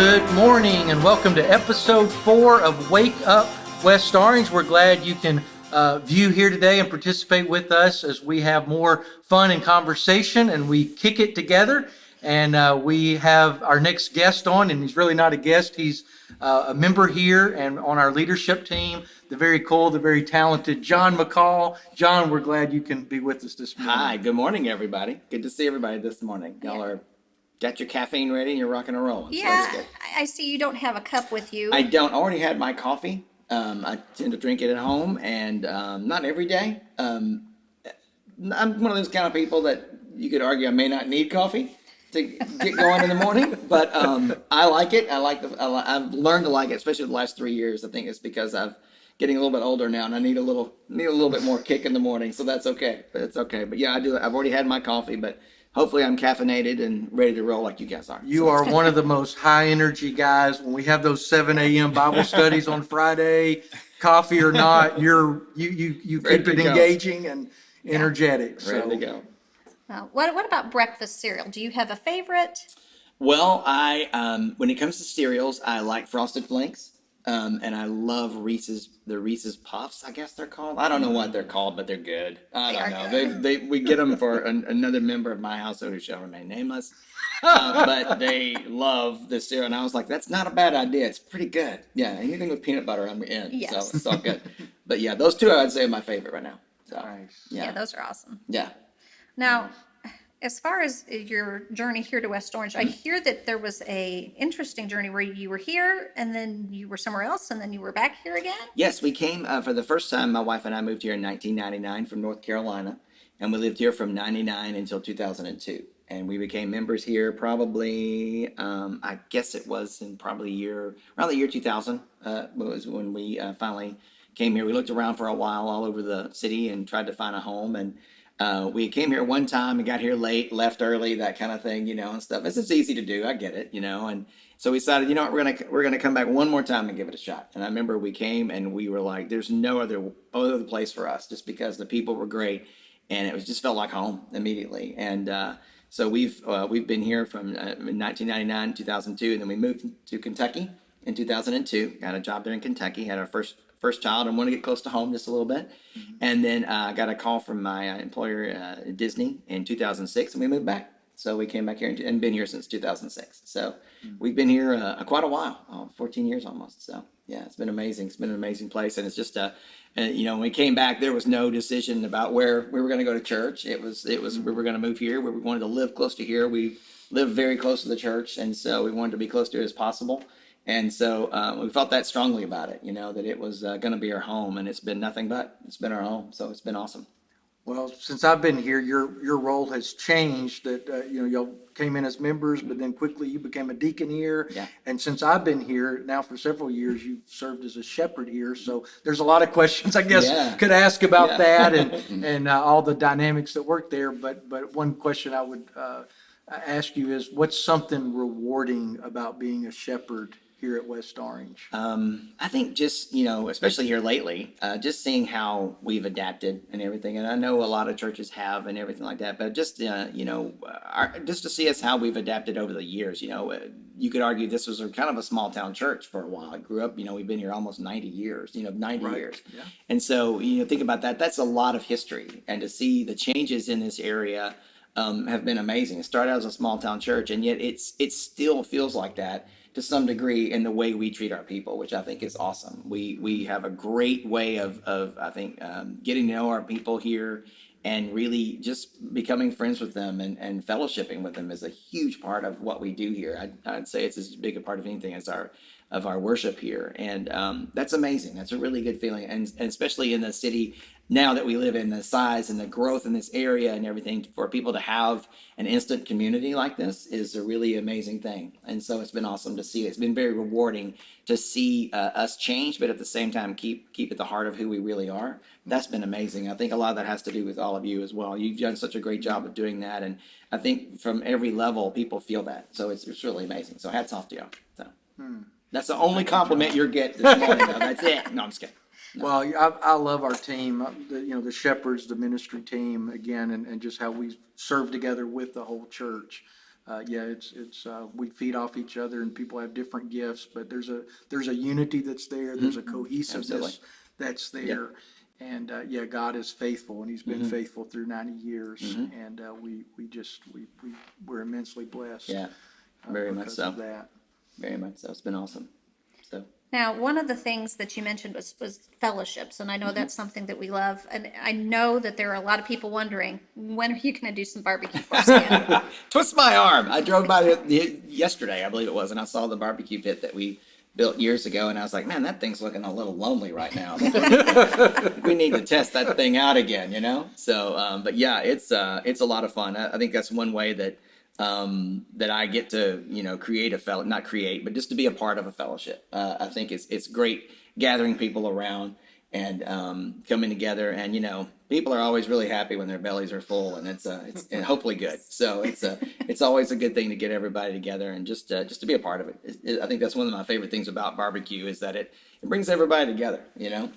Good morning and welcome to episode 4 of Wake Up West Orange. We're glad you can view here today and participate with us as we have more fun and conversation and we kick it together. And we have our next guest on, and he's really not a guest. He's a member here and on our leadership team, the very cool, the very talented John McCall. John, we're glad you can be with us this morning. Hi, good morning, everybody. Good to see everybody this morning. Y'all are got your caffeine ready and you're rocking and rolling. Yeah, so I see you don't have a cup with you. I don't. I already had my coffee. I tend to drink it at home, and not every day. I'm one of those kind of people that you could argue I may not need coffee to get going in the morning, but I like it. I've learned to like it, especially the last 3 years. I think it's because I'm getting a little bit older now, and I need a little bit more kick in the morning. So that's okay. But it's okay. But yeah, I do. I've already had my coffee, but hopefully I'm caffeinated and ready to roll like you guys are. You are one of the most high energy guys. When we have those 7 a.m. Bible studies on Friday, coffee or not, you keep it engaging and energetic. Ready to go. What about breakfast cereal? Do you have a favorite? Well, I when it comes to cereals, I like Frosted Flakes, and I love the Reese's Puffs. I guess they're called. I don't know what they're called, but they're good. I don't know. We get them for another member of my household who shall remain nameless, but they love the cereal, and I was like, that's not a bad idea. It's pretty good. Yeah, anything with peanut butter, I'm in. Yes. So it's all good. But yeah, those two I'd say are my favorite right now. So, Nice. Yeah, those are awesome. Yeah. Now, as far as your journey here to West Orange, I hear that there was a interesting journey where you were here and then you were somewhere else and then you were back here again. Yes, we came for the first time. My wife and I moved here in 1999 from North Carolina, and we lived here from 99 until 2002. And we became members here probably, I guess it was in probably around the year 2000 was when we finally came here. We looked around for a while all over the city and tried to find a home, and we came here one time and got here late, left early, that kind of thing, and stuff. It's easy to do. I get it, and so we decided, what, we're gonna come back one more time and give it a shot. And I remember we came and we were like, there's no other place for us, just because the people were great, and it just felt like home immediately. And so we've been here from 1999, 2002, and then we moved to Kentucky in 2002. Got a job there in Kentucky. Had our first child and want to get close to home just a little bit. Mm-hmm. And then I got a call from my employer, Disney, in 2006, and we moved back. So we came back here and been here since 2006. So we've been here quite a while, 14 years almost. So yeah, it's been amazing. It's been an amazing place. And it's just, when we came back, there was no decision about where we were going to go to church. It was we were going to move here. We wanted to live close to here. We live very close to the church. And so we wanted to be close to it as possible. And so we felt that strongly about it, that it was going to be our home, and it's been nothing but. It's been our home, so it's been awesome. Well, since I've been here, your role has changed. That y'all came in as members, but then quickly you became a deacon here. Yeah. And since I've been here now for several years, you've served as a shepherd here. So there's a lot of questions, I guess, could ask about that and all the dynamics that work there. But one question I would ask you is, what's something rewarding about being a shepherd here at West Orange? I think just, especially here lately, just seeing how we've adapted and everything. And I know a lot of churches have and everything like that, but just, just to see us how we've adapted over the years. You could argue this was kind of a small town church for a while. I grew up, we've been here almost 90 years, 90 Right. years. Yeah. And so, think about that. That's a lot of history. And to see the changes in this area have been amazing. It started out as a small town church, and yet it still feels like that to some degree in the way we treat our people, which I think is awesome. We have a great way of I think, getting to know our people here and really just becoming friends with them and fellowshipping with them is a huge part of what we do here. I'd say it's as big a part of anything as our worship here. And that's amazing. That's a really good feeling. And especially in the city now that we live in, the size and the growth in this area and everything, for people to have an instant community like this is a really amazing thing. And so it's been awesome to see. It's been very rewarding to see us change, but at the same time keep at the heart of who we really are. That's been amazing. I think a lot of that has to do with all of you as well. You've done such a great job of doing that, and I think from every level people feel that. So it's really amazing. So hats off to you. So that's the only compliment you'll get this morning. Though. That's it. No, I'm just kidding. No. Well, I love our team, the shepherds, the ministry team, again, and just how we serve together with the whole church. we feed off each other, and people have different gifts, but there's a unity that's there. There's a cohesiveness Absolutely. that's there. And God is faithful, and He's been faithful through 90 years, and we're immensely blessed. Yeah, very much because so. of that. Very much so. It's been awesome. So Now, one of the things that you mentioned was fellowships, and I know that's something that we love. And I know that there are a lot of people wondering, when are you going to do some barbecue for us again? twist my arm. I drove by it yesterday, I believe it was, and I saw the barbecue pit that we built years ago, and I was like, man, that thing's looking a little lonely right now. We need to test that thing out again, you know? So, but yeah, it's a lot of fun. I think that's one way that that I get to, create not create, but just to be a part of a fellowship. I think it's great gathering people around and coming together, and people are always really happy when their bellies are full, and it's and hopefully good. So it's always a good thing to get everybody together and just to be a part of it. I think that's one of my favorite things about barbecue is that it brings everybody together,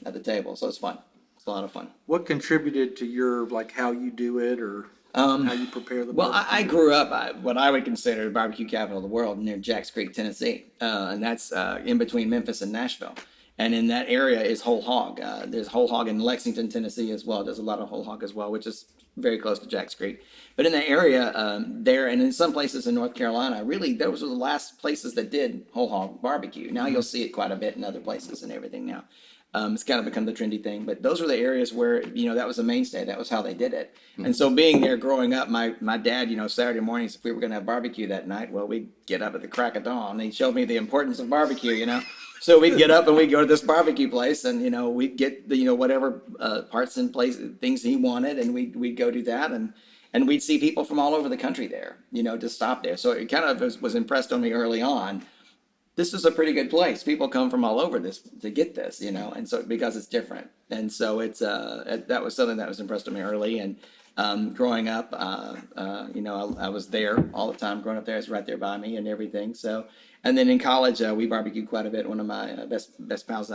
at the table. So it's fun. It's a lot of fun. What contributed to your how you do it, or how you prepare the Well, barbecue? I grew up what I would consider the barbecue capital of the world near Jacks Creek, Tennessee, and that's in between Memphis and Nashville. And in that area is whole hog. There's whole hog in Lexington, Tennessee as well. There's a lot of whole hog as well, which is very close to Jacks Creek. But in that area there, and in some places in North Carolina, really those were the last places that did whole hog barbecue. Now you'll see it quite a bit in other places and everything now. It's kind of become the trendy thing, but those are the areas where, that was a mainstay. That was how they did it. And so being there growing up, my dad, Saturday mornings, if we were going to have barbecue that night, well, we'd get up at the crack of dawn. He showed me the importance of barbecue, So we'd get up and we'd go to this barbecue place, and, we'd get the, whatever parts and things he wanted, and we'd go do that. And we'd see people from all over the country there, to stop there. So it kind of was impressed on me early on. This is a pretty good place. People come from all over this to get this, and so because it's different. And so it's that was something that was impressed on me early. And growing up, I was there all the time. Growing up there, it's right there by me and everything. So, and then in college, we barbecued quite a bit. One of my best pals,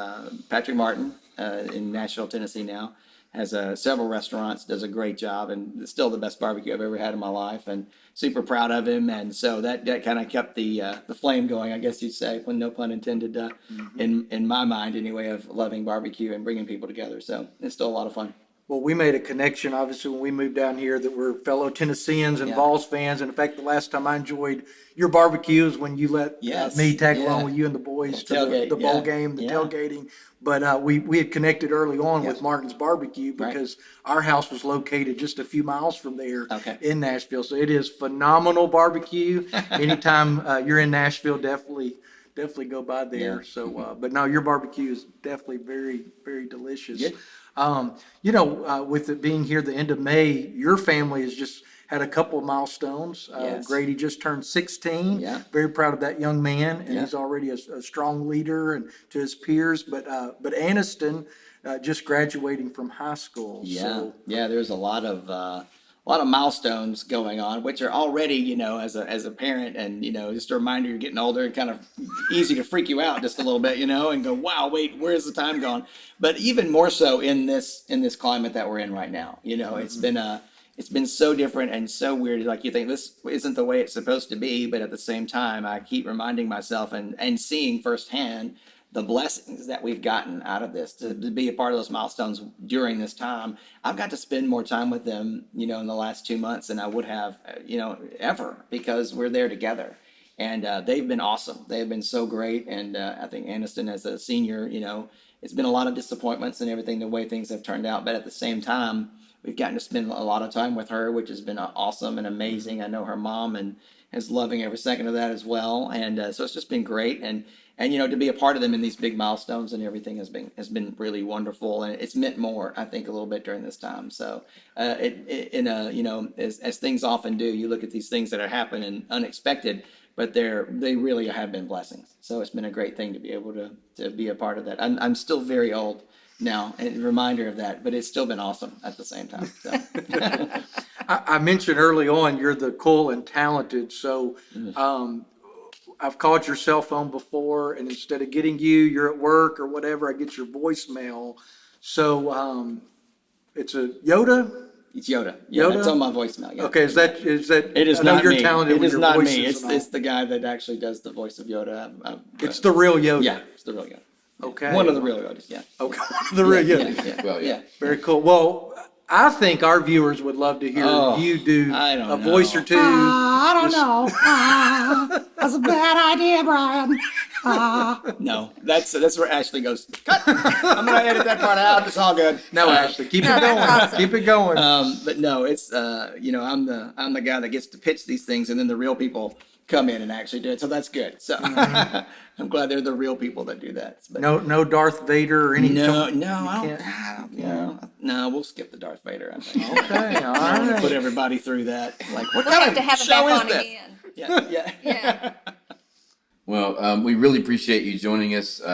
Patrick Martin, in Nashville, Tennessee now, has several restaurants, does a great job, and still the best barbecue I've ever had in my life, and super proud of him. And so that kind of kept the flame going, I guess you'd say, when no pun intended, in my mind anyway, of loving barbecue and bringing people together. So it's still a lot of fun. Well, we made a connection, obviously, when we moved down here, that we're fellow Tennesseans and Yeah. Vols fans. And in fact, the last time I enjoyed your barbecue is when you let Yes. me tag Yeah. along with you and the boys to Tailgate, the bowl yeah. game, the Yeah. tailgating. But we had connected early on with Yeah. Martin's Barbecue Right. because our house was located just a few miles from there Okay. in Nashville. So it is phenomenal barbecue. Anytime you're in Nashville, definitely go by there. Yeah. So, but no, your barbecue is definitely very, very delicious. Good. With it being here the end of May, your family has just had a couple of milestones. Yes. Grady just turned 16. Yeah. Very proud of that young man, and Yeah. he's already a strong leader and to his peers. But Aniston just graduating from high school. Yeah, So, yeah. There's a lot of milestones going on, which are already, as a parent, and just a reminder you're getting older, and kind of easy to freak you out just a little bit, and go, wow, wait, where's the time gone? But even more so in this climate that we're in right now, it's been so different and so weird. Like you think this isn't the way it's supposed to be, but at the same time, I keep reminding myself and seeing firsthand the blessings that we've gotten out of this to be a part of those milestones during this time. I've got to spend more time with them, in the last 2 months than I would have, ever, because we're there together. And they've been awesome. They've been so great. And I think Aniston, as a senior, it's been a lot of disappointments and everything, the way things have turned out. But at the same time, we've gotten to spend a lot of time with her, which has been awesome and amazing. I know her mom and is loving every second of that as well. And so it's just been great. And to be a part of them in these big milestones and everything has been really wonderful, and it's meant more, I think, a little bit during this time. So as things often do, you look at these things that are happening unexpected, but they really have been blessings. So it's been a great thing to be able to be a part of that. I'm still very old now, and a reminder of that, but it's still been awesome at the same time. So. I mentioned early on you're the cool and talented. So I've called your cell phone before, and instead of getting you're at work or whatever, I get your voicemail. So it's a Yoda It's Yoda. Yeah, Yoda? that's on my voicemail. Yeah. Okay, is that? It is I know not you're me. talented It with is your not voices me. and all. It's the guy that actually does the voice of Yoda. It's the real Yoda. Yeah, it's the real Yoda. Okay. One of the real Yodas. Yeah. Okay, the real Yoda. Yeah. Well, yeah. Very cool. Well, I think our viewers would love to hear Oh, you do I don't a voice know. or two. I don't know. That's a bad idea, Brian. No, that's where Ashley goes. Cut. I'm gonna edit that part out. It's all good. No, Ashley, keep No, it going. that's awesome. Keep it going. But no, it's I'm the guy that gets to pitch these things, and then the real people come in and actually do it. So that's good. So I'm glad they're the real people that do that. But No Darth Vader or anything. no, You I can't- don't. No, we'll skip the Darth Vader. I think. Okay, all I don't wanna right. put everybody through that. Like, what We'll kind have to of have him show back is on this? again. Yeah. Yeah. Well, we really appreciate you joining us. You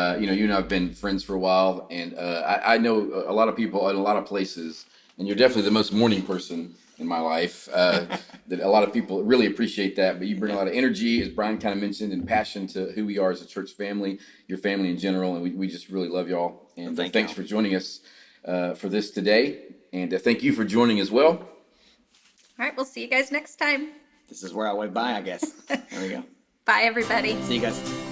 and I have been friends for a while, and I know a lot of people in a lot of places, and you're definitely the most morning person in my life. That a lot of people really appreciate that, but you bring a lot of energy, as Brian kind of mentioned, and passion to who we are as a church family, your family in general, and we just really love y'all. And Thank thanks y'all. for joining us for this today, and thank you for joining as well. All right, we'll see you guys next time. This is where I went by, I guess. There we go. Bye, everybody. See you guys.